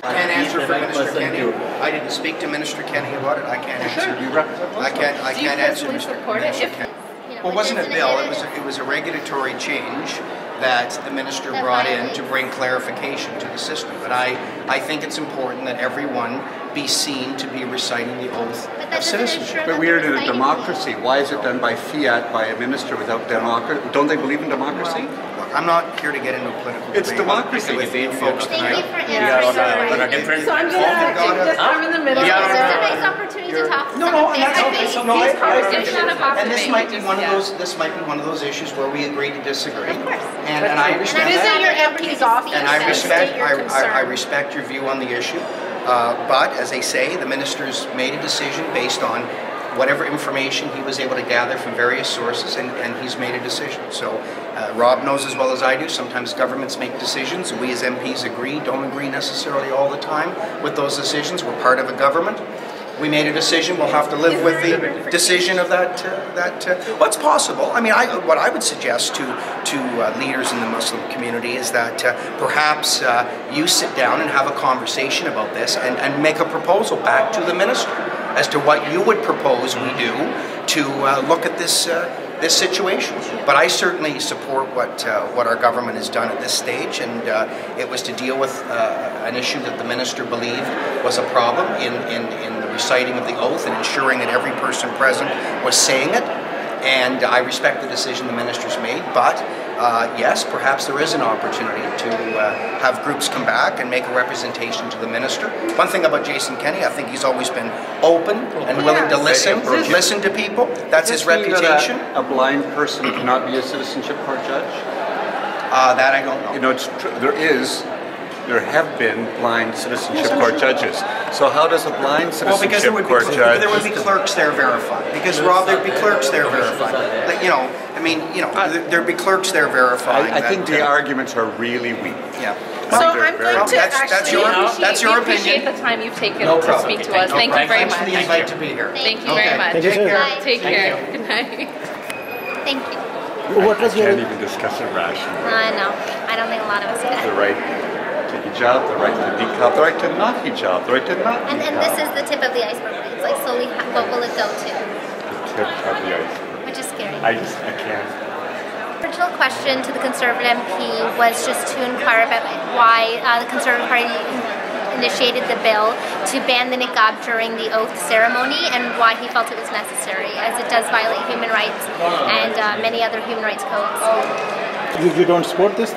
I can't answer for Minister Kenny. I didn't speak to Minister Kenny about it. I can't answer. I can't answer Minister Kenny. Well, it wasn't a bill. It was a regulatory change that the minister brought in to bring clarification to the system. But I think it's important that everyone be seen to be reciting the oath of citizenship. But we are in a democracy. Why is it done by fiat by a minister without democracy? Don't they believe in democracy? Look, I'm not here to get into a political debate. It's democracy. With you folks tonight. So I'm going to I'm in the middle. It's a nice opportunity to talk to and this might be one of those. This might be one of those issues where we agree to disagree. And I understand and that. your MP's office. And I respect your view on the issue. But as I say, the minister's made a decision based on whatever information he was able to gather from various sources, and he's made a decision. So Rob knows as well as I do, sometimes governments make decisions, and we as MPs don't agree necessarily all the time with those decisions. We're part of a government. We made a decision, we'll have to live with the decision of that. Well, it's possible. I mean, what I would suggest to leaders in the Muslim community is that perhaps you sit down and have a conversation about this and make a proposal back to the minister as to what you would propose we do to look at this situation. But I certainly support what our government has done at this stage, and it was to deal with an issue that the minister believed was a problem in the reciting of the oath and ensuring that every person present was saying it. And I respect the decision the minister's made, but yes, perhaps there is an opportunity to have groups come back and make a representation to the minister. One thing about Jason Kenney, I think he's always been open and willing to listen to people. That's his reputation. A blind person cannot be a citizenship court judge? That I don't know. You know, there have been blind citizenship court judges. So how does a blind citizenship court judge? There would be clerks there verifying. Because Rob, there'd be clerks there verifying. There'd be clerks there verifying. I think the arguments are really weak. Yeah. So I'm going to that's your opinion. Appreciate the time you've taken to speak to us. Thank you very much. Thanks for the invite to be here. Thank you very much. Take care. Take care. Good night. Thank you. What was your... can't even discuss it rationally. I know. I don't think a lot of us can. The right to hijab, the right to niqab, the right to not hijab, the right to not niqab. And this is the tip of the iceberg. It's like slowly, what will it go to? The tip of the iceberg. Which is scary. I can't. The original question to the Conservative MP was just to inquire about why the Conservative Party initiated the bill to ban the niqab during the oath ceremony and why he felt it was necessary, as it does violate human rights and many other human rights codes. You don't support this?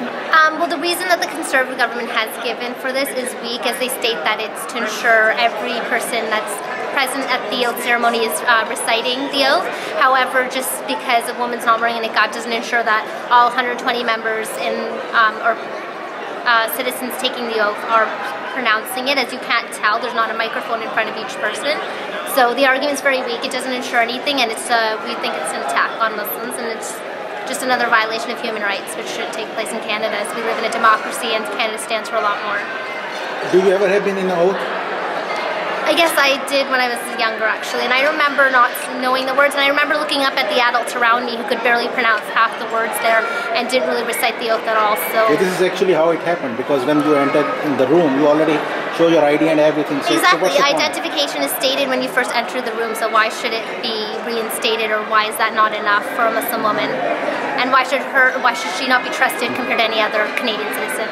Well, the reason that the Conservative government has given for this is weak, as they state that it's to ensure every person that's present at the oath ceremony is reciting the oath. However, just because a woman's not wearing a niqab doesn't ensure that all 120 members or citizens taking the oath are pronouncing it. As you can't tell, there's not a microphone in front of each person. So the argument's very weak. It doesn't ensure anything, and we think it's an attack on Muslims, and it's just another violation of human rights, which should take place in Canada, as we live in a democracy and Canada stands for a lot more. Do you ever have been in an oath? I guess I did when I was younger, actually, and I remember not knowing the words, and I remember looking up at the adults around me who could barely pronounce half the words there and didn't really recite the oath at all. So this is actually how it happened, because when you entered in the room, you already show your ID and everything. So exactly, identification is stated when you first enter the room, so why should it be reinstated, or why is that not enough for a Muslim woman? And why should she not be trusted compared to any other Canadian citizen?